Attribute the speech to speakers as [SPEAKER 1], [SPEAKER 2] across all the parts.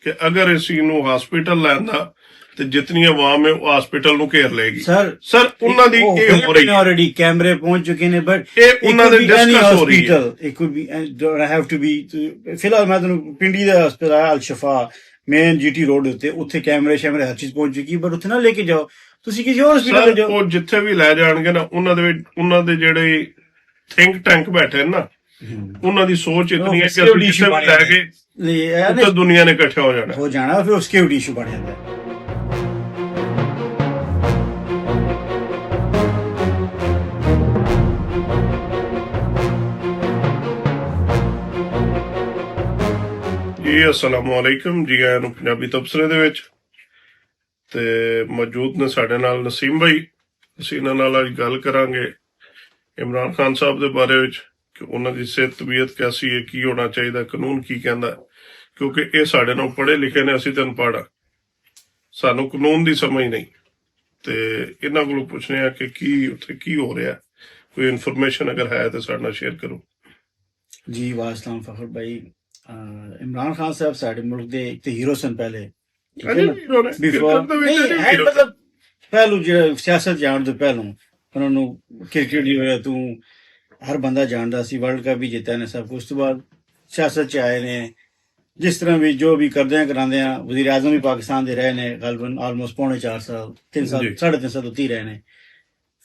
[SPEAKER 1] ਕਿ ਅਗਰ ਇਸ ਚੀਜ਼ ਨੂੰ ਹਸਪੀਟਲ ਲੈਂਦਾ ਤੇ ਜਿਤਨੀ ਆਵਾਮ ਹੈ ਉਹ ਹਸਪੀਟਲ ਨੂੰ ਘੇਰ ਲਏਗੀ। ਸਰ ਉਹਨਾਂ ਦੀ ਇਹ ਹੋ ਰਹੀ ਹੈ,
[SPEAKER 2] ਆਲਰੇਡੀ ਕੈਮਰੇ ਪਹੁੰਚ ਚੁੱਕੇ ਨੇ, ਬਟ
[SPEAKER 1] ਇਹ ਉਹਨਾਂ ਦੇ ਡਿਸਕਸ ਹੋ ਰਹੀ ਹੈ।
[SPEAKER 2] It could be have to be ਫਿਲਹਾਲ ਮੈਂ ਤੁਹਾਨੂੰ ਪਿੰਡੀ ਦਾ ਹਸਪਤਾਲ Al Shifa main GT road ਉੱਤੇ, ਉੱਥੇ ਕੈਮਰੇ ਸ਼ੈਮਰੇ ਹਰ ਚੀਜ਼ ਪਹੁੰਚ ਚੁੱਕੀ, ਬਟ ਉੱਥੇ ਨਾ ਲੈ ਕੇ ਜਾਓ, ਤੁਸੀਂ ਕਿਸੇ ਹੋਰ ਹਸਪੀਟਲ ਲੈ ਜਾਓ।
[SPEAKER 1] ਉਹ ਜਿੱਥੇ ਵੀ ਲੈ ਜਾਣਗੇ ਨਾ, ਉਹਨਾਂ ਦੇ ਜਿਹੜੇ ਥਿੰਕ ਟੈਂਕ ਬੈਠੇ ਨਾ, ਉਹਨਾਂ ਦੀ ਸੋਚ ਇਤਨੀ ਹੈ ਕਿ ਅਸੀਂ ਜਿੱਥੇ ਵੀ ਲੈ ਗਏ ਉੱਥੇ ਦੁਨੀਆ ਨੇ ਇਕੱਠਾ ਹੋ ਜਾਣਾ,
[SPEAKER 2] ਫਿਰ ਸਿਕਿਉਰਿਟੀ ਇਸ਼ੂ ਬਣ ਜਾਂਦਾ।
[SPEAKER 1] ਜੀ ਅਸਲਾਮੁ ਅਲੈਕੁਮ, ਜੀ ਆਇਆਂ ਨੂੰ ਪੰਜਾਬੀ ਤਬਸਰੇ ਦੇ ਵਿੱਚ। ਤੇ ਮੌਜੂਦ ਨੇ ਸਾਡੇ ਨਾਲ ਨਸੀਮ ਭਾਈ। ਅਸੀਂ ਇਹਨਾਂ ਨਾਲ ਅੱਜ ਗੱਲ ਕਰਾਂਗੇ ਇਮਰਾਨ ਖਾਨ ਸਾਹਿਬ ਦੇ ਬਾਰੇ ਵਿੱਚ ਕਿ ਉਹਨਾਂ ਦੀ ਸਿਹਤ ਤਬੀਅਤ ਕੈਸੀ ਹੈ, ਕੀ ਹੋਣਾ ਚਾਹੀਦਾ, ਕਾਨੂੰਨ ਕੀ ਕਹਿੰਦਾ, ਕਿਉਂਕਿ ਇਹ ਸਾਡੇ ਨਾਲ ਪੜ੍ਹੇ ਲਿਖੇ ਨੇ, ਅਸੀਂ ਤਾਂ ਅਨਪੜ੍ਹ ਹਾਂ, ਸਾਨੂੰ ਕਾਨੂੰਨ ਦੀ ਸਮਝ ਨਹੀਂ। ਤੇ ਇਹਨਾਂ ਕੋਲੋਂ ਪੁੱਛਣੇ ਆ ਕਿ ਕੀ ਉੱਥੇ ਕੀ ਹੋ ਰਿਹਾ, ਕੋਈ ਇਨਫੋਰਮੇਸ਼ਨ ਅਗਰ ਹੈ ਤਾਂ ਸਾਡੇ ਨਾਲ ਸ਼ੇਅਰ ਕਰੋ।
[SPEAKER 2] ਜੀ ਵਾਸਲਾਮ ਫਖਰ ਭਾਈ, ਇਮਰਾਨ ਖਾਨ ਸਾਹਿਬ ਸਾਡੇ ਮੁਲਕ ਦੇ ਇੱਕ ਹੀਰੋ ਸਨ ਪਹਿਲੇ, ਮਤਲਬ ਪਹਿਲੂ ਜਿਹੜਾ ਸਿਆਸਤ ਜਾਣ ਤੋਂ ਪਹਿਲੋਂ ਉਹਨਾਂ ਨੂੰ ਕ੍ਰਿਕਟ ਦੀ ਵਜ੍ਹਾ ਤੋਂ ਹਰ ਬੰਦਾ ਜਾਣਦਾ ਸੀ, ਵਰਲਡ ਕੱਪ ਵੀ ਜਿੱਤਿਆ ਨੇ, ਸਭ ਕੁਝ ਤੋਂ ਬਾਅਦ ਸਿਆਸਤ 'ਚ ਆਏ ਨੇ। ਜਿਸ ਤਰ੍ਹਾਂ ਵੀ ਜੋ ਵੀ ਕਰਦੇ ਆ ਕਰਾਉਂਦੇ ਆ, ਵਜ਼ੀਰ ਆਜ਼ਮ ਵੀ ਪਾਕਿਸਤਾਨ ਦੇ ਰਹੇ ਨੇ ਗਲਬਨ ਆਲਮੋਸਟ ਪੌਣੇ 4 ਸਾਲ, 3 ਸਾਲ 3.5 ਸਾਲ ਉੱਤੀ ਰਹੇ ਨੇ।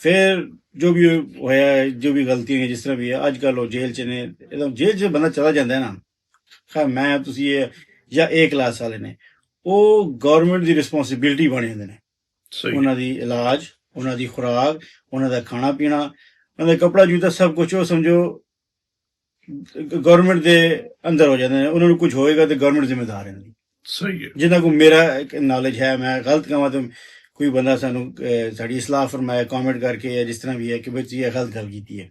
[SPEAKER 2] ਫਿਰ ਜੋ ਵੀ ਹੋਇਆ, ਜੋ ਵੀ ਗਲਤੀ ਹੋਈ, ਜਿਸ ਤਰ੍ਹਾਂ ਵੀ ਹੈ, ਅੱਜ ਕੱਲ੍ਹ ਉਹ ਜੇਲ੍ਹ 'ਚ ਨੇ। ਇੱਕਦਮ ਜੇਲ੍ਹ 'ਚ ਬੰਦਾ ਚਲਾ ਜਾਂਦਾ ਨਾ, ਖੈਰ ਮੈਂ ਤੁਸੀਂ ਇਹ ਜਾਂ A ਕਲਾਸ ਵਾਲੇ ਨੇ, ਉਹ ਗੌਰਮੈਂਟ ਦੀ ਰਿਸਪੌਂਸਿਬਿਲਿਟੀ ਬਣ ਜਾਂਦੇ ਨੇ। ਉਹਨਾਂ ਦੀ ਇਲਾਜ, ਉਹਨਾਂ ਦੀ ਖੁਰਾਕ, ਉਹਨਾਂ ਦਾ ਖਾਣਾ ਪੀਣਾ, ਉਹਨਾਂ ਦਾ ਕੱਪੜਾ ਜੁੱਤਾ, ਸਭ ਕੁਝ ਉਹ ਸਮਝੋ ਗੌਰਮੈਂਟ ਦੇ ਅੰਦਰ ਹੋ ਜਾਂਦੇ ਨੇ। ਉਹਨਾਂ ਨੂੰ ਕੁਝ ਹੋਏਗਾ ਤੇ ਗੌਰਮੈਂਟ ਜ਼ਿੰਮੇਦਾਰ ਹੈ।
[SPEAKER 1] ਸਹੀ ਹੈ।
[SPEAKER 2] ਜਿੰਨਾ ਕੋ ਮੇਰਾ ਨੌਲੇਜ ਹੈ, ਮੈਂ ਗਲਤ ਕਹਾਂ ਤਾਂ ਕੋਈ ਬੰਦਾ ਸਾਨੂੰ ਸਾਡੀ ਇਸਲਾਹ ਫਰਮਾਇਆ ਕਮੈਂਟ ਕਰਕੇ ਜਾਂ ਜਿਸ ਤਰ੍ਹਾਂ ਵੀ ਹੈ ਕਿ ਬੱਚੀ ਇਹ ਗਲਤ ਗੱਲ ਕੀਤੀ ਹੈ,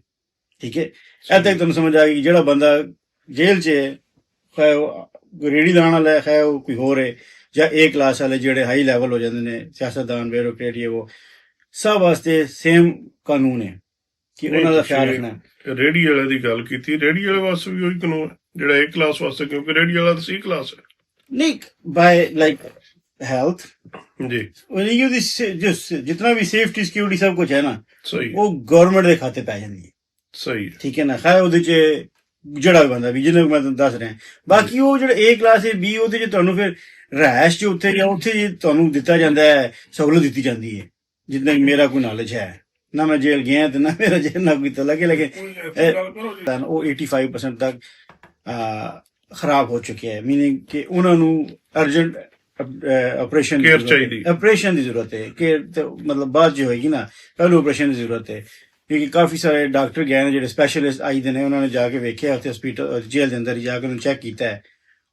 [SPEAKER 2] ਠੀਕ ਹੈ। ਇੱਥੇ ਤੱਕ ਤੁਹਾਨੂੰ ਸਮਝ ਆ ਗਈ ਜਿਹੜਾ ਬੰਦਾ ਜੇਲ੍ਹ 'ਚ ਹੈ, ਖੈ ਉਹ ਰੇੜੀ ਲਾਉਣ ਵਾਲਾ ਹੈ, ਖੈ ਉਹ ਕੋਈ ਹੋਰ ਹੈ, ਜਾਂ A ਕਲਾਸ ਵਾਲੇ ਜਿਹੜੇ ਹਾਈ ਲੈਵਲ ਹੋ ਜਾਂਦੇ ਨੇ, ਸਿਆਸਤਦਾਨ, ਬਿਊਰੋਕਰੇਟ, ਉਹ ਸਭ ਵਾਸਤੇ ਸੇਮ ਕਾਨੂੰਨ ਹੈ ਕਿ ਉਹਨਾਂ ਦਾ ਖਿਆਲ ਰੱਖਣਾ।
[SPEAKER 1] ਰੇੜੀ ਵਾਲੇ ਦੀ ਗੱਲ ਕੀਤੀ, ਰੇੜੀ ਵਾਲੇ ਵਾਸਤੇ ਵੀ ਉਹੀ ਕਾਨੂੰਨ ਜਿਹੜਾ A ਕਲਾਸ ਵਾਸਤੇ, ਕਿਉਂਕਿ ਰੇੜੀ ਵਾਲਾ ਤਾਂ C ਕਲਾਸ ਹੈ। ਨਹੀਂ,
[SPEAKER 2] ਬਾਈ ਲਾਈਕ ਹੈਲਥ
[SPEAKER 1] ਜੀ,
[SPEAKER 2] ਜਿਤਨਾ ਵੀ ਸੇਫਟੀ ਸਿਕਿਉਰਿਟੀ ਸਭ ਕੁਝ ਹੈ ਨਾ,
[SPEAKER 1] ਸਹੀ,
[SPEAKER 2] ਉਹ ਗਵਰਨਮੈਂਟ ਦੇ ਖਾਤੇ ਪੈ ਜਾਂਦੀ ਹੈ।
[SPEAKER 1] ਸਹੀ,
[SPEAKER 2] ਠੀਕ ਹੈ ਨਾ। ਖੈਰ ਉਹਦੇ 'ਚ ਜਿਹੜਾ ਬੰਦਾ ਵੀ, ਜਿਹਨੂੰ ਮੈਂ ਤੁਹਾਨੂੰ ਦੱਸ ਰਿਹਾ, ਬਾਕੀ ਉਹ ਜਿਹੜਾ A ਕਲਾਸ ਹੈ, B, ਉਹਦੇ 'ਚ ਤੁਹਾਨੂੰ ਫਿਰ ਰਹਿਸ਼ 'ਚ ਉੱਥੇ ਜਾਂ ਉੱਥੇ ਤੁਹਾਨੂੰ ਦਿੱਤਾ ਜਾਂਦਾ ਹੈ, ਸਹੂਲਤ ਦਿੱਤੀ ਜਾਂਦੀ ਹੈ। ਜਿੰਨਾ ਮੇਰਾ ਕੋਈ ਨੌਲੇਜ ਹੈ ਨਾ, ਮੈਂ ਜੇਲ੍ਹ ਗਿਆ ਤੇ ਨਾ ਮੇਰਾ ਜੇਲ੍ਹ ਨਾ ਕੋਈ ਲੱਗੇ ਉਹ 85% ਤੱਕ ਖਰਾਬ ਹੋ ਚੁੱਕਿਆ ਹੈ। ਮੀਨਿੰਗ ਕਿ ਉਹਨਾਂ ਨੂੰ ਅਰਜੈਂਟ ਆਪਰੇਸ਼ਨ ਦੀ ਜ਼ਰੂਰਤ ਹੈ। ਕੇਅਰ ਤੇ ਮਤਲਬ ਬਾਅਦ ਜੋ ਹੋਏਗੀ ਨਾ, ਪਹਿਲੂ ਆਪਰੇਸ਼ਨ ਦੀ ਜ਼ਰੂਰਤ ਹੈ। ਕਿਉਂਕਿ ਕਾਫੀ ਸਾਰੇ ਡਾਕਟਰ ਗਏ ਨੇ, ਜਿਹੜੇ ਸਪੈਸ਼ਲਿਸਟ ਆਈ ਦੇ ਨੇ, ਉਹਨਾਂ ਨੇ ਜਾ ਕੇ ਵੇਖਿਆ ਉੱਥੇ ਹਸਪੀਟਲ ਜੇਲ੍ਹ ਦੇ ਅੰਦਰ ਜਾ ਕੇ ਉਹਨੂੰ ਚੈੱਕ ਕੀਤਾ ਹੈ।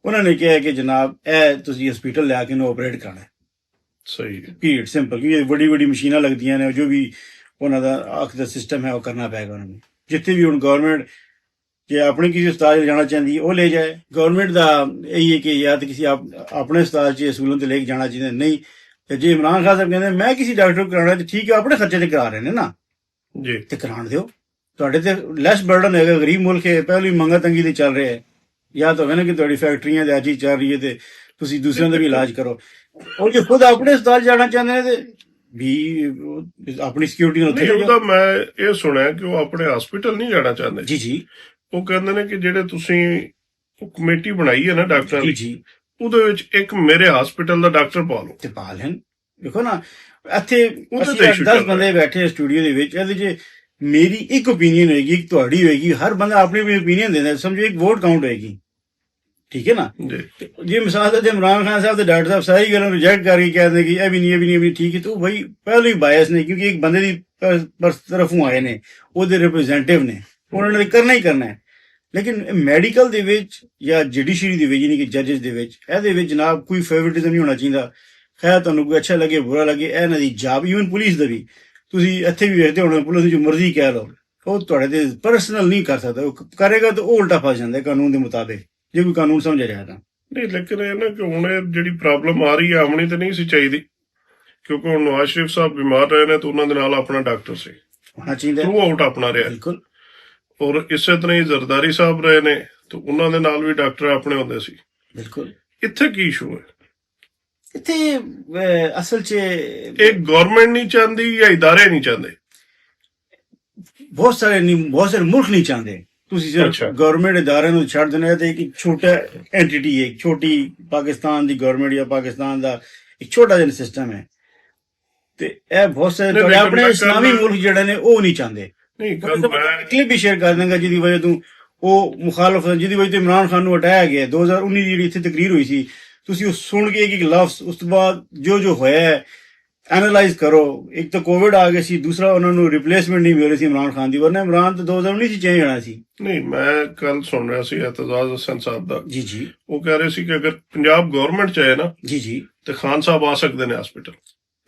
[SPEAKER 2] ਉਹਨਾਂ ਨੇ ਕਿਹਾ ਕਿ ਜਨਾਬ ਇਹ ਤੁਸੀਂ ਹਸਪੀਟਲ ਲਿਆ ਕੇ ਇਹਨੂੰ ਆਪਰੇਟ ਕਰਨਾ ਹੈ।
[SPEAKER 1] ਸਹੀ
[SPEAKER 2] ਪੀਰੀਅਡ, ਸਿੰਪਲ। ਕਿਉਂਕਿ ਵੱਡੀ ਵੱਡੀ ਮਸ਼ੀਨਾਂ ਲੱਗਦੀਆਂ ਨੇ, ਜੋ ਵੀ ਉਹਨਾਂ ਦਾ ਅੱਖ ਦਾ ਸਿਸਟਮ ਹੈ ਉਹ ਕਰਨਾ ਪਏਗਾ ਉਹਨਾਂ ਨੂੰ। ਜਿੱਥੇ ਵੀ ਹੁਣ ਗੌਰਮੈਂਟ ਜੇ ਆਪਣੀ ਕਿਸੇ ਹਸਪਤਾਲ ਜਾਣਾ ਚਾਹੁੰਦੀ ਉਹ ਲੈ ਜਾਏ। ਗੌਰਮੈਂਟ ਦਾ ਇਹੀ ਹੈ ਕਿ ਜਾਂ ਤਾਂ ਕਿਸੇ ਆਪਣੇ ਹਸਪਤਾਲ 'ਚ ਸਹੂਲਤ ਤੇ ਲੈ ਕੇ ਜਾਣਾ ਚਾਹੀਦਾ। ਨਹੀਂ ਤੇ ਜੇ ਇਮਰਾਨ ਖਾਨ ਸਾਹਿਬ ਕਹਿੰਦੇ ਮੈਂ ਕਿਸੇ ਡਾਕਟਰ ਨੂੰ ਕਰਾਉਣਾ, ਤੇ ਠੀਕ ਹੈ, ਆਪਣੇ ਖਰਚੇ ਤੇ ਕਰਾ ਰਹੇ ਨੇ ਨਾ
[SPEAKER 1] ਜੀ,
[SPEAKER 2] ਤੇ ਕਰਾਉਣ ਦਿਓ। ਤੁਹਾਡੇ ਤੇ ਲੈਸ ਬਰਡਨ ਹੈਗਾ, ਗਰੀਬ ਮੁਲਕ ਹੈ, ਪਹਿਲੀ ਮੰਗਾ ਤੰਗੀ ਤੇ ਚੱਲ ਰਿਹਾ ਹੈ। ਜਾਂ ਤਾਂ ਹੋਵੇ ਨਾ ਕਿ ਤੁਹਾਡੀ ਫੈਕਟਰੀਆਂ ਦੇ ਅੱਜ ਹੀ ਚੱਲ ਰਹੀ ਹੈ ਤੇ ਤੁਸੀਂ ਦੂਸਰਿਆਂ ਦਾ ਵੀ ਇਲਾਜ ਕਰੋ। ਉਹ ਜੇ ਖੁਦ ਆਪਣੇ ਹਸਪਤਾਲ ਜਾਣਾ ਚਾਹੁੰਦੇ ਨੇ ਤੇ ਵੀ ਆਪਣੀ ਸਿਕਿਉਰਿਟੀ ਨਾਲ ਉੱਥੇ
[SPEAKER 1] ਉਹਦਾ ਮੈਂ ਇਹ ਸੁਣਿਆ ਕਿ ਉਹ ਆਪਣੇ ਹਸਪੀਟਲ ਨਹੀਂ ਜਾਣਾ ਚਾਹੁੰਦੇ।
[SPEAKER 2] ਜੀ ਜੀ,
[SPEAKER 1] ਉਹ ਕਹਿੰਦੇ ਨੇ ਕਿ ਜਿਹੜੇ ਤੁਸੀਂ ਕਮੇਟੀ ਬਣਾਈ ਹੈ ਨਾ ਡਾਕਟਰਾਂ ਦੀ,
[SPEAKER 2] ਜੀ,
[SPEAKER 1] ਉਹਦੇ ਵਿੱਚ ਇੱਕ ਮੇਰੇ ਹਸਪੀਟਲ ਦਾ ਡਾਕਟਰ ਪਾ ਲਓ।
[SPEAKER 2] ਤੇ ਪਾ ਲੈਣ। ਦੇਖੋ ਨਾ, ਇੱਥੇ 10 ਬੰਦੇ ਬੈਠੇ ਸਟੂਡੀਓ ਦੇ ਵਿੱਚ, ਇਹਦੇ 'ਚ ਮੇਰੀ ਇੱਕ ਓਪੀਨੀਅਨ ਹੋਏਗੀ, ਇੱਕ ਤੁਹਾਡੀ ਹੋਏਗੀ, ਹਰ ਬੰਦਾ ਆਪਣੀ ਆਪਣੀ ਓਪੀਨੀਅਨ ਦਿੰਦਾ, ਸਮਝੋ ਇੱਕ ਵੋਟ ਕਾਊਂਟ ਹੋਏਗੀ, ਠੀਕ ਹੈ ਨਾ। ਜੇ ਮਿਸਾਲ ਤੇ ਇਮਰਾਨ ਖਾਨ ਸਾਹਿਬ ਤੇ ਡਾਕਟਰ ਸਾਹਿਬ ਸਾਰੀ ਗੱਲਾਂ ਰਿਜੈਕਟ ਕਰਕੇ ਕਹਿੰਦੇ ਕਿ ਇਹ ਵੀ ਨਹੀਂ ਠੀਕ ਹੈ, ਤਾਂ ਉਹ ਭਾਈ ਪਹਿਲਾਂ ਹੀ ਬਾਇਸ ਨੇ, ਕਿਉਂਕਿ ਇੱਕ ਬੰਦੇ ਦੀ ਤਰਫੋਂ ਆਏ ਨੇ, ਉਹਦੇ ਰਿਪਰੈਜ਼ੈਂਟੇਟਿਵ ਨੇ, ਉਹਨਾਂ ਨੇ ਕਰਨਾ ਹੀ ਕਰਨਾ ਹੈ। ਲੇਕਿਨ ਮੈਡੀਕਲ ਦੇ ਵਿੱਚ ਜਾਂ ਜੁਡੀਸ਼ਰੀ ਦੇ ਵਿੱਚ, ਯਾਨੀ ਕਿ ਜੱਜਸ ਦੇ ਵਿੱਚ, ਇਹਦੇ ਵਿੱਚ ਜਨਾਬ ਕੋਈ ਫੇਵਰਿਟਿਜ਼ਮ ਨਹੀਂ ਹੋਣਾ ਚਾਹੀਦਾ। ਖੈਰ ਤੁਹਾਨੂੰ ਕੋਈ ਅੱਛਾ ਲੱਗੇ ਬੁਰਾ ਲੱਗੇ, ਇਹ ਇਹਨਾਂ ਦੀ ਜਾਬ। ਈਵਨ ਪੁਲਿਸ ਦਾ ਵੀ ਤੁਸੀਂ ਇੱਥੇ ਵੀ ਵੇਖਦੇ ਹੋਣੇ, ਪੁਲਿਸ ਨੂੰ ਜੋ ਮਰਜ਼ੀ ਕਹਿ ਲਓ, ਉਹ ਤੁਹਾਡੇ ਤੇ ਪਰਸਨਲ ਨਹੀਂ ਕਰ ਸਕਦਾ। ਉਹ ਕਰੇਗਾ ਤਾਂ ਉਹ ਉਲਟਾ ਫਸ ਜਾਂਦਾ ਕਾਨੂੰਨ ਦੇ ਮੁਤਾਬਿਕ, ਜੇ ਕੋਈ ਕਾਨੂੰਨ ਸਮਝਿਆ ਜਾਏ ਤਾਂ।
[SPEAKER 1] ਨਹੀਂ, ਲੇਕਿਨ ਇਹ ਨਾ ਕਿ ਹੁਣ ਇਹ ਜਿਹੜੀ ਪ੍ਰੋਬਲਮ ਆ ਰਹੀ ਹੈ, ਆਉਣੀ ਤਾਂ ਨਹੀਂ ਸੀ ਚਾਹੀਦੀ, ਕਿਉਂਕਿ ਹੁਣ ਨਵਾਜ਼ ਸ਼ਰੀਫ ਸਾਹਿਬ ਬਿਮਾਰ ਰਹੇ ਨੇ ਤਾਂ ਉਹਨਾਂ ਦੇ ਨਾਲ ਆਪਣਾ ਡਾਕਟਰ ਸੀ,
[SPEAKER 2] ਹੋਣਾ ਚਾਹੀਦਾ,
[SPEAKER 1] ਥਰੂ ਆਊਟ ਆਪਣਾ ਰਿਹਾ।
[SPEAKER 2] ਬਿਲਕੁਲ।
[SPEAKER 1] ਔਰ ਇਸੇ ਤਰ੍ਹਾਂ ਹੀ ਜ਼ਰਦਾਰੀ ਸਾਹਿਬ ਰਹੇ ਨੇ ਤਾਂ ਉਹਨਾਂ ਦੇ ਨਾਲ ਵੀ ਡਾਕਟਰ ਆਪਣੇ ਹੁੰਦੇ ਸੀ।
[SPEAKER 2] ਬਿਲਕੁਲ।
[SPEAKER 1] ਇੱਥੇ ਕੀ ਇਸ਼ੂ ਹੈ?
[SPEAKER 2] ਇੱਥੇ ਅਸਲ 'ਚ
[SPEAKER 1] ਇਹ ਗਵਰਨਮੈਂਟ ਨਹੀਂ ਚਾਹੁੰਦੀ ਜਾਂ ਇਦਾਰੇ ਨਹੀਂ ਚਾਹੁੰਦੇ?
[SPEAKER 2] ਬਹੁਤ ਸਾਰੇ ਮੁਲਕ ਨਹੀਂ ਚਾਹੁੰਦੇ। ਤੁਸੀਂ ਸਿਰਫ ਗਵਰਨਮੈਂਟ ਇਦਾਰਿਆਂ ਨੂੰ ਛੱਡ ਦੇਣਾ ਤੇ ਇੱਕ ਛੋਟਾ ਐਂਟੀਟੀ ਹੈ, ਛੋਟੀ ਪਾਕਿਸਤਾਨ ਦੀ ਗਵਰਨਮੈਂਟ ਜਾਂ ਪਾਕਿਸਤਾਨ ਦਾ ਇੱਕ ਛੋਟਾ ਜਿਹਾ ਸਿਸਟਮ ਹੈ, ਤੇ ਇਹ ਬਹੁਤ ਸਾਰੇ ਆਪਣੇ ਇਸਲਾਮੀ ਮੁਲਕ ਜਿਹੜੇ ਨੇ ਉਹ ਨਹੀਂ ਚਾਹੁੰਦੇ।
[SPEAKER 1] ਨਹੀਂ,
[SPEAKER 2] ਕਲਿੱਪ ਵੀ ਸ਼ੇਅਰ ਕਰ ਦਾਂਗਾ ਜਿਹਦੀ ਵਜ੍ਹਾ ਤੋਂ ਉਹ ਮੁਖਾਲਫ, ਜਿਹਦੀ ਵਜ੍ਹਾ ਤੋਂ ਇਮਰਾਨ ਖਾਨ ਨੂੰ ਹਟਾਇਆ ਗਿਆ 2019 ਦੀ ਜਿਹੜੀ ਇੱਥੇ ਤਕਰੀਰ ਹੋਈ ਸੀ, ਤੁਸੀਂ ਉਹ ਸੁਣ ਕੇ ਇੱਕ ਲਫ਼ਜ਼ ਉਸ ਤੋਂ ਬਾਅਦ ਜੋ ਹੋਇਆ ਐਨਾਲਾਈਜ਼ ਕਰੋ। ਇੱਕ ਤਾਂ ਕੋਵਿਡ ਆ ਗਿਆ ਸੀ, ਦੂਸਰਾ ਉਹਨਾਂ ਨੂੰ ਰਿਪਲੇਸਮੈਂਟ ਨਹੀਂ ਮਿਲ ਰਹੀ ਸੀ ਇਮਰਾਨ ਖਾਨ ਦੀ, ਵਰਨਾ ਇਮਰਾਨ ਤਾਂ 2019 ਚ ਚੇਂਜ ਹੋਣਾ ਸੀ।
[SPEAKER 1] ਨਹੀਂ, ਮੈਂ ਕੱਲ ਸੁਣ ਰਿਹਾ ਸੀ ਇਤਜ਼ਾਜ਼ ਹਸਨ ਸਾਹਿਬ ਦਾ,
[SPEAKER 2] ਜੀ
[SPEAKER 1] ਉਹ ਕਹਿ ਰਹੇ ਸੀ ਕਿ ਅਗਰ ਪੰਜਾਬ ਗਵਰਨਮੈਂਟ ਚਾਹੇ ਨਾ
[SPEAKER 2] ਜੀ
[SPEAKER 1] ਤੇ ਖਾਨ ਸਾਹਿਬ ਆ ਸਕਦੇ ਨੇ ਹਸਪੀਟਲ।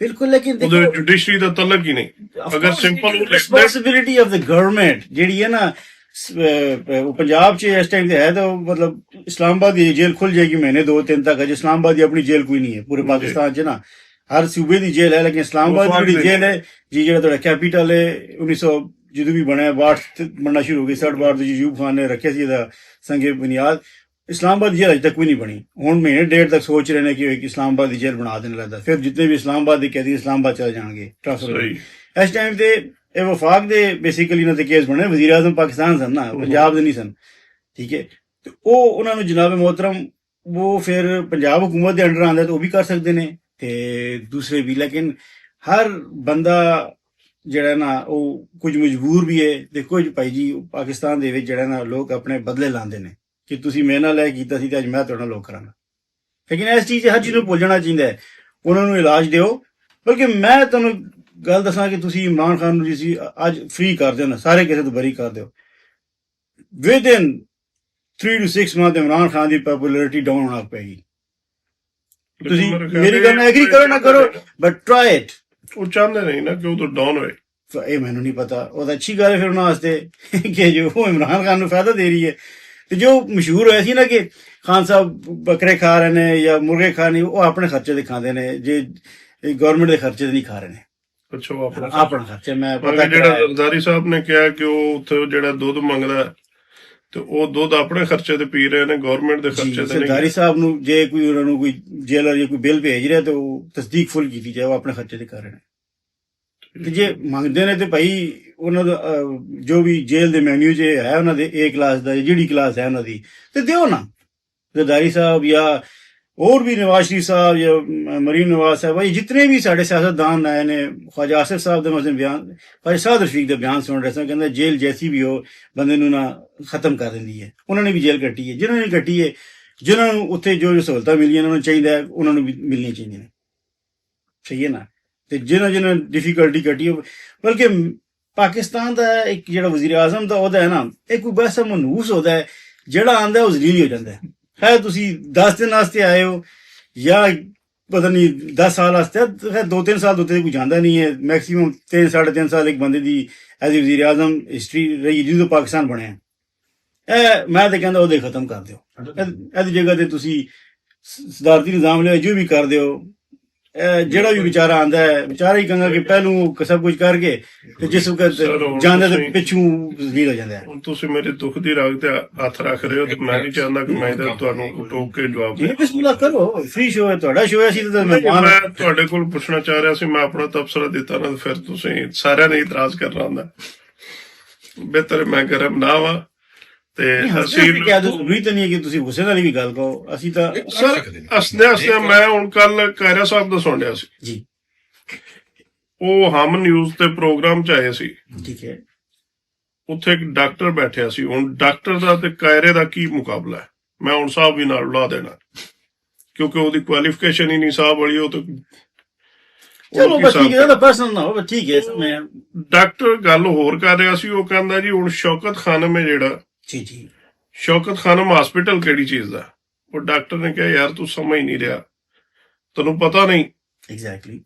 [SPEAKER 2] ਬਿਲਕੁਲ, ਲੇਕਿਨ
[SPEAKER 1] ਉਹਦੇ ਜੁਡੀਸ਼ਰੀ ਦਾ ਤਲਕ ਹੀ ਨਹੀਂ। ਅਗਰ simple
[SPEAKER 2] responsibility of the government ਜਿਹੜੀ ਹੈ ਨਾ, ਉਹ ਪੰਜਾਬ 'ਚ ਇਸ ਟਾਈਮ ਤੇ ਹੈ ਤਾਂ ਮਤਲਬ ਇਸਲਾਮਾਬਾਦ ਦੀ ਜੇਲ੍ਹ ਖੁੱਲ ਜਾਏਗੀ ਮਹੀਨੇ 2-3 ਤੱਕ। ਅਜੇ ਇਸਲਾਮਾਬਾਦ ਦੀ ਆਪਣੀ ਜੇਲ੍ਹ ਕੋਈ ਨਹੀਂ ਹੈ ਪੂਰੇ ਪਾਕਿਸਤਾਨ 'ਚ ਨਾ, ਹਰ ਸੂਬੇ ਦੀ ਜੇਲ੍ਹ ਹੈ, ਲੇਕਿਨ ਇਸਲਾਮਾਬਾਦ ਦੀ ਜਿਹੜੀ ਜੇਲ੍ਹ ਹੈ ਜੀ, ਜਿਹੜਾ ਤੁਹਾਡਾ ਕੈਪੀਟਲ ਹੈ, 1900 ਜਦੋਂ ਵੀ ਬਣਿਆ 62 ਬਣਨਾ ਸ਼ੁਰੂ ਹੋ ਗਈ, 62 ਤੋਂ ਅਯੂਬ ਖਾਨ ਨੇ ਰੱਖਿਆ ਸੀ ਇਹਦਾ ਸੰਗੇ ਬੁਨਿਆਦ। ਇਸਲਾਮਾਬਾਦ ਦੀ ਜੇਲ੍ਹ ਅਜੇ ਤੱਕ ਕੋਈ ਨਹੀਂ ਬਣੀ। ਹੁਣ ਮਹੀਨੇ ਡੇਢ ਤੱਕ ਸੋਚ ਰਹੇ ਨੇ ਕਿ ਇਸਲਾਮਾਬਾਦ ਦੀ ਜੇਲ੍ਹ ਬਣਾ ਦੇਣ ਲੱਗਦਾ, ਫਿਰ ਜਿੰਨੇ ਵੀ ਇਸਲਾਮਾਬਾਦ ਦੇ ਕੈਦੀ ਇਸਲਾਮਾਬਾਦ ਚਲੇ ਜਾਣਗੇ ਟ੍ਰਾਂਸਫਰ। ਇਸ ਟਾਈਮ ਤੇ ਇਹ ਵਫਾਕ ਦੇ ਬੇਸਿਕਲੀ ਇਹਨਾਂ ਤੇ ਕੇਸ ਬਣੇ, ਵਜ਼ੀਰ ਆਜ਼ਮ ਪਾਕਿਸਤਾਨ ਸਨ ਨਾ, ਪੰਜਾਬ ਦੇ ਨਹੀਂ ਸਨ, ਠੀਕ ਹੈ। ਤੇ ਉਹ ਉਹਨਾਂ ਨੂੰ ਜਨਾਬ ਮੁਹਤਰਮ ਉਹ ਫਿਰ ਪੰਜਾਬ ਹੁਕੂਮਤ ਦੇ ਅੰਡਰ ਆਉਂਦਾ ਤਾਂ ਉਹ ਵੀ ਕਰ ਸਕਦੇ ਨੇ ਤੇ ਦੂਸਰੇ ਵੀ, ਲੇਕਿਨ ਹਰ ਬੰਦਾ ਜਿਹੜਾ ਨਾ ਉਹ ਕੁਝ ਮਜਬੂਰ ਵੀ ਹੈ ਤੇ ਕੁਝ ਭਾਈ ਜੀ ਪਾਕਿਸਤਾਨ ਦੇ ਵਿੱਚ ਜਿਹੜਾ ਨਾ ਲੋਕ ਆਪਣੇ ਬਦਲੇ ਲਾਉਂਦੇ ਨੇ ਕਿ ਤੁਸੀਂ ਮੇਰੇ ਨਾਲ ਇਹ ਕੀਤਾ ਸੀ ਤੇ ਅੱਜ ਮੈਂ ਤੁਹਾਡੇ ਨਾਲ ਲੋਕ ਕਰਾਂਗਾ। ਲੇਕਿਨ ਇਸ ਚੀਜ਼ ਹਰ ਚੀਜ਼ ਨੂੰ ਭੁੱਲ ਜਾਣਾ ਚਾਹੀਦਾ ਹੈ, ਉਹਨਾਂ ਨੂੰ ਇਲਾਜ ਦਿਓ। ਬਲਕਿ ਮੈਂ ਤੁਹਾਨੂੰ ਗੱਲ ਦੱਸਾਂ ਕਿ ਤੁਸੀਂ ਇਮਰਾਨ ਖਾਨ ਨੂੰ ਜੀ ਅੱਜ ਫ੍ਰੀ ਕਰ ਦਿਓ ਨਾ, ਸਾਰੇ ਕਿਸੇ ਤੋਂ ਬਰੀ ਕਰ ਦਿਓ, within 3 to 6 months Imran Khan the popularity down ਹੋਣਾ ਪਏਗੀ। ਤੁਸੀਂ ਮੇਰੀ ਗੱਲ ਨਾਲ ਐਗਰੀ ਕਰੋ ਨਾ ਕਰੋ, ਬਟ ਟਰਾਈ ਇਟ।
[SPEAKER 1] ਉਹ ਚਾਹੁੰਦੇ ਨਹੀਂ ਨਾ ਕਿ ਉਹ ਤਾਂ ਡਾਊਨ ਹੋਏ।
[SPEAKER 2] ਇਹ ਮੈਨੂੰ ਨਹੀਂ ਪਤਾ, ਉਹ ਤਾਂ ਅੱਛੀ ਗੱਲ ਹੈ ਫਿਰ ਉਹਨਾਂ ਵਾਸਤੇ ਕਿ ਜੋ ਇਮਰਾਨ ਖਾਨ ਨੂੰ ਫਾਇਦਾ ਦੇ ਰਹੀ ਹੈ। ਤੇ ਜੋ ਮਸ਼ਹੂਰ ਹੋਇਆ ਸੀ ਨਾ ਕਿ ਖਾਨ ਸਾਹਿਬ ਬੱਕਰੇ ਖਾ ਰਹੇ ਨੇ ਜਾਂ ਮੁਰਗੇ ਖਾ ਰਹੇ, ਉਹ ਆਪਣੇ ਖਰਚੇ ਦੇ ਖਾਂਦੇ ਨੇ, ਜੇ ਗਵਰਨਮੈਂਟ ਦੇ ਖਰਚੇ ਤੇ ਨਹੀਂ ਖਾ ਰਹੇ ਨੇ।
[SPEAKER 1] ਅੱਛਾ,
[SPEAKER 2] ਆਪਣਾ ਖਰਚਾ ਮੈਂ ਪਤਾ
[SPEAKER 1] ਜਿਹੜਾ ਜ਼ਰਦਾਰੀ ਸਾਹਿਬ ਨੇ ਕਿਹਾ ਕਿ ਉਹ ਉੱਥੇ ਜਿਹੜਾ ਦੁੱਧ ਮੰਗਦਾ ਤੇ ਉਹ ਦੁੱਧ ਆਪਣੇ ਖਰਚੇ ਤੇ ਪੀ ਰਹੇ ਨੇ, ਗਵਰਨਮੈਂਟ ਦੇ ਖਰਚੇ ਤੇ ਨਹੀਂ।
[SPEAKER 2] ਜ਼ਰਦਾਰੀ ਸਾਹਿਬ ਨੂੰ ਜੇ ਕੋਈ ਉਹਨਾਂ ਨੂੰ ਕੋਈ ਜੇਲਰ ਜਾਂ ਕੋਈ ਬਿੱਲ ਭੇਜ ਰਿਹਾ ਤੇ ਉਹ ਤਸਦੀਕ ਫੁੱਲ ਕੀਤੀ ਜਾਏ, ਉਹ ਆਪਣੇ ਖਰਚੇ ਤੇ ਕਰ ਰਹੇ ਨੇ। ਤੇ ਜੇ ਮੰਗਦੇ ਨੇ ਤੇ ਭਾਈ ਉਹਨਾਂ ਦਾ ਜੋ ਵੀ ਜੇਲ੍ਹ ਦੇ ਮੈਨਿਊ 'ਚ ਹੈ ਉਹਨਾਂ ਦੇ A ਕਲਾਸ ਦਾ ਜਿਹੜੀ ਕਲਾਸ ਹੈ ਉਹਨਾਂ ਦੀ ਤੇ ਦਿਓ ਨਾ। ਜ਼ਰਦਾਰੀ ਸਾਹਿਬ ਜਾਂ ਹੋਰ ਵੀ ਨਵਾਜ਼ ਸ਼ਰੀਫ ਸਾਹਿਬ ਜਾਂ ਮਰੀਮ ਨਵਾਜ਼ ਸਾਹਿਬ, ਭਾਈ ਜਿਤਨੇ ਵੀ ਸਾਡੇ ਸਿਆਸਤਦਾਨ ਆਏ ਨੇ, ख्वाजा आसिफ ਸਾਹਿਬ ਦਾ ਮਸਲਨ ਬਿਆਨ, ख्वाजा ਸਾਦ ਰਫੀਕ ਦਾ ਬਿਆਨ ਸੁਣ ਰਹੇ ਸਾਂ, ਕਹਿੰਦਾ ਜੇਲ੍ਹ ਜੈਸੀ ਵੀ ਹੋ ਬੰਦੇ ਨੂੰ ਨਾ ਖਤਮ ਕਰ ਦਿੰਦੀ ਹੈ। ਉਹਨਾਂ ਨੇ ਵੀ ਜੇਲ੍ਹ ਕੱਟੀ ਹੈ, ਜਿਨ੍ਹਾਂ ਨੇ ਕੱਟੀ ਹੈ, ਜਿਨ੍ਹਾਂ ਨੂੰ ਉੱਥੇ ਜੋ ਸਹੂਲਤਾਂ ਮਿਲੀਆਂ ਉਹਨਾਂ ਨੂੰ ਚਾਹੀਦਾ ਉਹਨਾਂ ਨੂੰ ਵੀ ਮਿਲਣੀਆਂ ਚਾਹੀਦੀਆਂ ਨੇ, ਸਹੀ ਹੈ ਨਾ। ਤੇ ਜਿਨ੍ਹਾਂ ਡਿਫਿਕਲਟੀ ਕੱਟੀ, ਬਲਕਿ ਪਾਕਿਸਤਾਨ ਦਾ ਇੱਕ ਜਿਹੜਾ ਵਜ਼ੀਰ ਆਜ਼ਮ ਦਾ ਉਹਦਾ ਹੈ ਨਾ, ਇਹ ਕੋਈ ਵੈਸਾ ਮਨਹੂਸ ਉਹਦਾ ਹੈ ਜਿਹੜਾ ਆਉਂਦਾ ਉਹ ਜ਼ਲੀਲ ਹੋ ਜਾਂਦਾ ਹੈ। ਤੁਸੀਂ 10 ਦਿਨ ਵਾਸਤੇ ਆਏ ਹੋ ਜਾਂ ਪਤਾ ਨਹੀਂ 10 ਸਾਲ ਵਾਸਤੇ, 2-3 ਸਾਲ ਉੱਤੇ ਕੋਈ ਜਾਂਦਾ ਨਹੀਂ ਹੈ। ਮੈਕਸੀਮਮ 3-3.5 ਸਾਲ ਇੱਕ ਬੰਦੇ ਦੀ ਐਜ਼ ਵਜ਼ੀਰ ਆਜ਼ਮ ਹਿਸਟਰੀ ਰਹੀ ਜਦੋਂ ਪਾਕਿਸਤਾਨ ਬਣਿਆ। ਇਹ ਮੈਂ ਤਾਂ ਕਹਿੰਦਾ ਉਹਦੇ ਖਤਮ ਕਰ ਦਿਓ। ਇਹਦੀ ਜਗ੍ਹਾ ਤੇ ਤੁਸੀਂ ਸਦਾਰਤੀ ਨਿਜ਼ਾਮ ਲਿਆ ਜੋ ਵੀ ਕਰ ਦਿਓ। ਜਿਹੜਾ ਵੀ ਵਿਚਾਰਾ ਆਂਦਾ ਹੈ ਵਿਚਾਰਾ ਹੀ ਕਹਿੰਦਾ ਕਿ ਪਹਿਲੂ ਸਭ ਕੁਝ ਕਰਕੇ ਤੇ ਜਿਸ ਵਕਤ ਜਾਂਦਾ ਤੇ ਪਿੱਛੋਂ ਜ਼ਲੀਲ ਹੋ ਜਾਂਦਾ ਹੈ।
[SPEAKER 1] ਤੁਸੀਂ ਮੇਰੇ ਦੁੱਖ ਦੀ ਰਾਗ ਤੇ ਹੱਥ ਰੱਖ ਰਹੇ ਹੋ ਤੇ ਮੈਂ ਨਹੀਂ ਚਾਹੁੰਦਾ ਕਿ ਮੈਂ ਤੁਹਾਨੂੰ ਟੋਕ ਕੇ ਜਵਾਬ ਦੇ।
[SPEAKER 2] ਬਿਸਮਿਲ੍ਲਾ ਕਰੋ, ਫ੍ਰੀ ਸ਼ੋਅ ਹੈ ਤੁਹਾਡਾ, ਸ਼ੋਅ ਹੈ ਸੀ ਤਾਂ
[SPEAKER 1] ਮੈਂ ਤੁਹਾਡੇ ਕੋਲ ਪੁੱਛਣਾ ਚਾਹ ਰਿਹਾ ਸੀ, ਮੈਂ ਆਪਣਾ ਤਬਸਰਾ ਦਿੱਤਾ ਨਾ ਫਿਰ ਤੁਸੀਂ ਸਾਰਿਆਂ ਨੇ ਇਤਰਾਜ਼ ਕਰਨਾ ਹੁੰਦਾ। ਬਿਹਤਰ ਮੈਂ ਗਰਮ ਨਾ ਵਾ ਤੇ ਅਸੀਂ
[SPEAKER 2] ਜ਼ਰੂਰੀ ਤਾਂ ਨਹੀਂ ਹੈ ਕਿ ਤੁਸੀਂ ਗੁੱਸੇ ਨਾਲ ਵੀ ਗੱਲ ਕਹੋ। ਅਸੀਂ ਤਾਂ
[SPEAKER 1] ਸਰ ਹੱਸਦੇ ਮੈਂ ਹੁਣ ਕੱਲ ਕਾਇਰਾ ਸਾਹਿਬ ਦਾ ਸੁਣ ਰਿਹਾ ਸੀ
[SPEAKER 2] ਜੀ,
[SPEAKER 1] ਉਹ ਹਮ ਨਿਊਜ਼ ਤੇ ਪ੍ਰੋਗਰਾਮ ਚ ਆਏ ਸੀ,
[SPEAKER 2] ਠੀਕ ਹੈ।
[SPEAKER 1] ਉੱਥੇ ਇੱਕ ਡਾਕਟਰ ਬੈਠਿਆ ਸੀ। ਹੁਣ ਡਾਕਟਰ ਦਾ ਤੇ ਕਾਇਰੇ ਦਾ ਕੀ ਮੁਕਾਬਲਾ ਹੈ? ਮੈਂ ਹੁਣ ਸਾਹਿਬ ਵੀ ਨਾਲ ਲਾ ਦੇਣਾ ਕਿਉਂਕਿ ਉਹਦੀ ਕੁਆਲੀਫਿਕੇਸ਼ਨ ਹੀ ਨਹੀਂ ਸਾਹਿਬ ਵਾਲੀ। ਉਹ ਤਾਂ
[SPEAKER 2] ਚਲੋ ਬਸ ਠੀਕ ਹੈ, ਪਰਸਨਲ ਨਾ ਹੋ, ਠੀਕ ਹੈ।
[SPEAKER 1] ਡਾਕਟਰ ਗੱਲ ਹੋਰ ਕਰ ਰਿਹਾ ਸੀ, ਉਹ ਕਹਿੰਦਾ ਜੀ ਹੁਣ ਸ਼ੌਕਤ ਖਾਨਮ ਹੈ ਜਿਹੜਾ,
[SPEAKER 2] ਜੀ
[SPEAKER 1] ਸ਼ੌਕਤ ਖਾਨਮ ਹਸਪੀਟਲ ਕਿਹੜੀ ਚੀਜ਼ ਦਾ? ਉਹ ਡਾਕਟਰ ਨੇ ਕਿਹਾ ਯਾਰ ਤੂੰ ਸਮਝ ਨਹੀਂ ਰਿਹਾ, ਤੈਨੂੰ ਪਤਾ ਨਹੀਂ।
[SPEAKER 2] ਐਗਜ਼ੈਕਟਲੀ।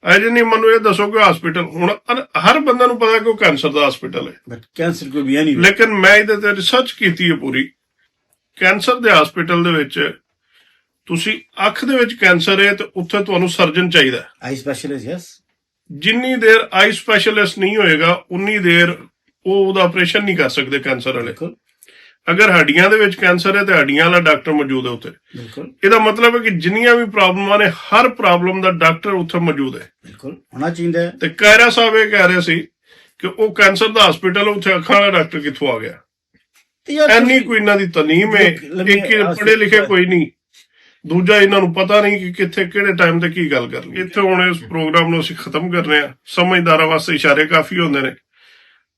[SPEAKER 1] ਅਜੇ ਨਹੀਂ ਮੈਨੂੰ ਇਹ ਦੱਸੋ ਕਿ ਹਸਪੀਟਲ ਹੁਣ ਹਰ ਬੰਦੇ ਨੂੰ ਪਤਾ ਕਿ ਉਹ ਕੈਂਸਰ ਦਾ ਹਸਪੀਟਲ ਹੈ,
[SPEAKER 2] ਬਟ ਕੈਂਸਰ ਕੋਈ ਵੀ ਨਹੀਂ।
[SPEAKER 1] ਲੇਕਿਨ ਮੈਂ ਇਹਦੇ ਤੇ ਰਿਸਰਚ ਕੀਤੀ ਹੈ ਪੂਰੀ। ਕੈਂਸਰ ਦੇ ਹਸਪੀਟਲ ਦੇ ਵਿੱਚ ਤੁਸੀਂ ਅੱਖ ਦੇ ਵਿੱਚ ਕੈਂਸਰ ਹੈ ਤੇ ਉੱਥੇ ਤੁਹਾਨੂੰ ਸਰਜਨ ਚਾਹੀਦਾ,
[SPEAKER 2] ਆਈ ਸਪੈਸ਼ਲਿਸਟ। ਯੈਸ,
[SPEAKER 1] ਜਿੰਨੀ ਦੇਰ ਆਈ ਸਪੈਸ਼ਲਿਸਟ ਨਹੀਂ ਹੋਏਗਾ ਉਨੀ ਦੇਰ ਉਹ ਉਹਦਾ ਆਪਰੇਸ਼ਨ ਨਹੀਂ ਕਰ ਸਕਦੇ ਕੈਂਸਰ ਵਾਲੇ। ਅਗਰ ਹੱਡੀਆਂ ਦੇ ਵਿੱਚ ਕੈਂਸਰ ਹੈ ਤੇ ਹੱਡੀਆਂ ਵਾਲਾ ਡਾਕਟਰ ਮੌਜੂਦ ਹੈ ਉੱਥੇ।
[SPEAKER 2] ਬਿਲਕੁਲ
[SPEAKER 1] ਇਹਦਾ ਮਤਲਬ ਹੈ ਕਿ ਜਿੰਨੀਆਂ ਵੀ ਪ੍ਰੋਬਲਮਾਂ ਨੇ ਹਰ ਪ੍ਰੋਬਲਮ ਦਾ ਡਾਕਟਰ ਉੱਥੇ ਮੌਜੂਦ ਹੈ।
[SPEAKER 2] ਬਿਲਕੁਲ ਹੋਣਾ ਚਾਹੀਦਾ ਹੈ।
[SPEAKER 1] ਤੇ ਕਾਇਰਾ ਸਾਹਿਬ ਇਹ ਕਹਿ ਰਹੇ ਸੀ ਕਿ ਉਹ ਕੈਂਸਰ ਦਾ ਹਸਪੀਟਲ ਉੱਥੇ ਅੱਖਾਂ ਵਾਲਾ ਡਾਕਟਰ ਕਿੱਥੋਂ ਆ ਗਿਆ।
[SPEAKER 2] ਤੇ ਯਾਰ
[SPEAKER 1] ਐਨੀ ਕੋਈ ਇਹਨਾਂ ਦੀ ਤਨੀਮ ਹੈ, ਇੱਕ ਪੜ੍ਹੇ ਲਿਖੇ ਕੋਈ ਨਹੀਂ, ਦੂਜਾ ਇਹਨਾਂ ਨੂੰ ਪਤਾ ਨਹੀਂ ਕਿ ਕਿੱਥੇ ਕਿਹੜੇ ਟਾਈਮ ਤੇ ਕੀ ਗੱਲ ਕਰਨੀ। ਇੱਥੇ ਹੁਣ ਇਸ ਪ੍ਰੋਗਰਾਮ ਨੂੰ ਅਸੀਂ ਖਤਮ ਕਰ ਰਹੇ ਹਾਂ। ਸਮਝਦਾਰਾਂ ਵਾਸਤੇ ਇਸ਼ਾਰੇ ਕਾਫੀ ਹੁੰਦੇ ਨੇ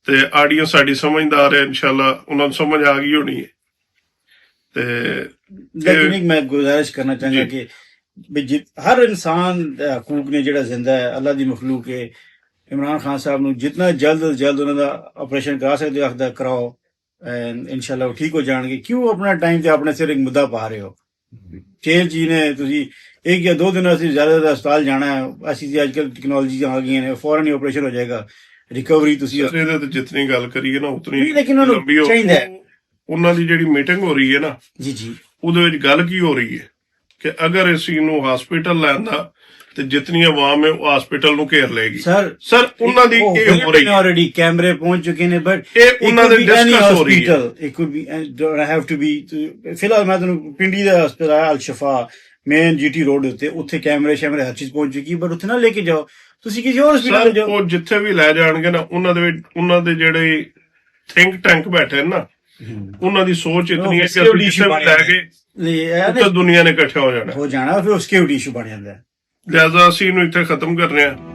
[SPEAKER 1] ਤੇ ਆਡੀਓ ਸਾਡੀ ਸਮਝਦਾਰ ਹੈ, ਇਨਸ਼ਾਅੱਲਾ ਉਹਨਾਂ ਨੂੰ ਸਮਝ ਆ ਗਈ ਹੋਣੀ ਹੈ। ਤੇ
[SPEAKER 2] लेकिन एक मैं गुजारिश करना चाहूंगा कि भी हर इंसान दे हकूक ने ਜਿਹੜਾ ਜ਼ਿੰਦਾ ਹੈ ਅੱਲਾ ਦੀ ਮਖਲੂਕ ਹੈ। ਇਮਰਾਨ ਖਾਨ ਸਾਹਿਬ ਨੂੰ ਜਿੰਨਾ ਜਲਦ ਤੋਂ ਜਲਦ ਉਹਨਾਂ ਦਾ ਆਪਰੇਸ਼ਨ ਕਰਾ ਸਕਦੇ ਹੋ ਆਖਦਾ ਕਰਾਓ, ਇਨਸ਼ਾਅੱਲਾ ਉਹ ਠੀਕ ਹੋ ਜਾਣਗੇ। ਕਿਉਂ ਆਪਣਾ ਟਾਈਮ ਤੇ ਆਪਣੇ ਸਿਰ ਇੱਕ ਮੁੱਦਾ ਪਾ ਰਹੇ ਹੋ। ਚੇਲ ਜੀ ਨੇ ਤੁਸੀਂ ਇੱਕ ਜਾਂ 2 ਦਿਨ ਅਸੀਂ ਜ਼ਿਆਦਾ ਹਸਪਤਾਲ ਜਾਣਾ ਹੈ, ਅਸੀਂ ਅੱਜ ਕੱਲ੍ਹ ਟੈਕਨੋਲੋਜੀ ਆ ਗਈਆਂ ਨੇ, ਫੌਰਨ ਹੀ ਆਪਰੇਸ਼ਨ ਹੋ ਜਾਏਗਾ, ਰਿਕਵਰੀ ਤੁਸੀਂ
[SPEAKER 1] ਇਹਦੇ ਤੇ ਜਿਤਨੀ ਗੱਲ ਕਰੀਏ ਨਾ ਉਤਨੀ
[SPEAKER 2] ਲੇਕਿਨ ਉਹਨੂੰ
[SPEAKER 1] ਲੰਬੀ ਹੋ।
[SPEAKER 2] ਚਾਹੀਦਾ ਹੈ।
[SPEAKER 1] ਉਹਨਾਂ ਦੀ ਜਿਹੜੀ ਮੀਟਿੰਗ ਹੋ ਰਹੀ ਹੈ ਨਾ,
[SPEAKER 2] ਜੀ ਜੀ
[SPEAKER 1] ਉਹਦੇ ਵਿੱਚ ਗੱਲ ਕੀ ਹੋ ਰਹੀ ਹੈ ਕਿ ਅਗਰ ਅਸੀਂ ਨੂੰ ਹਸਪੀਟਲ ਲੈਂਦਾ ਤੇ ਜਿਤਨੀ ਆਵਾਮ ਹੈ ਉਹ ਹਸਪੀਟਲ ਨੂੰ ਘੇਰ ਲਏਗੀ। ਸਰ ਉਹਨਾਂ ਦੀ ਇਹ ਹੋ ਰਹੀ ਹੈ,
[SPEAKER 2] ਆਲਰੇਡੀ ਕੈਮਰੇ ਪਹੁੰਚ ਚੁੱਕੇ ਨੇ, ਬਟ
[SPEAKER 1] ਇਹ ਉਹਨਾਂ ਦੇ ਡਿਸਕਸ ਹੋ ਰਹੀ ਹੈ।
[SPEAKER 2] It could be don't have to be. ਫਿਲਹਾਲ ਮੈਂ ਤੁਹਾਨੂੰ ਪਿੰਡੀ ਦਾ ਹਸਪਤਾਲ Al Shifa main GT road ਉੱਤੇ, ਉੱਥੇ ਕੈਮਰੇ ਸ਼ੈਮਰੇ ਹਰ ਚੀਜ਼ ਪਹੁੰਚ ਚੁੱਕੀ, ਬਟ ਉੱਥੇ ਨਾ ਲੈ ਕੇ ਜਾਓ, ਤੁਸੀਂ ਕਿਸੇ ਹੋਰ ਹਸਪਤਾਲ ਲੈ ਜਾਓ।
[SPEAKER 1] ਉਹ ਜਿੱਥੇ ਵੀ ਲੈ ਜਾਣਗੇ ਨਾ, ਉਹਨਾਂ ਦੇ ਵਿੱਚ ਉਹਨਾਂ ਦੇ ਜਿਹੜੇ ਥਿੰਕ ਟੈਂਕ ਬੈਠੇ ਨੇ ਨਾ, ਉਹਨਾਂ ਦੀ ਸੋਚ ਇਤਨੀ ਹੈ ਕਿ ਅਸੀਂ ਜਿੱਥੇ ਵੀ ਲੈ ਗਏ ਉੱਥੇ ਦੁਨੀਆ ਨੇ ਇਕੱਠਾ ਹੋ ਜਾਣਾ,
[SPEAKER 2] ਫਿਰ ਸਿਕਿਉਰਿਟੀ ਇਸ਼ੂ ਬਣ ਜਾਂਦਾ ਹੈ।
[SPEAKER 1] ਲਿਹਾਜ਼ਾ ਅਸੀਂ ਇਹਨੂੰ ਇੱਥੇ ਖਤਮ ਕਰ ਰਹੇ ਹਾਂ।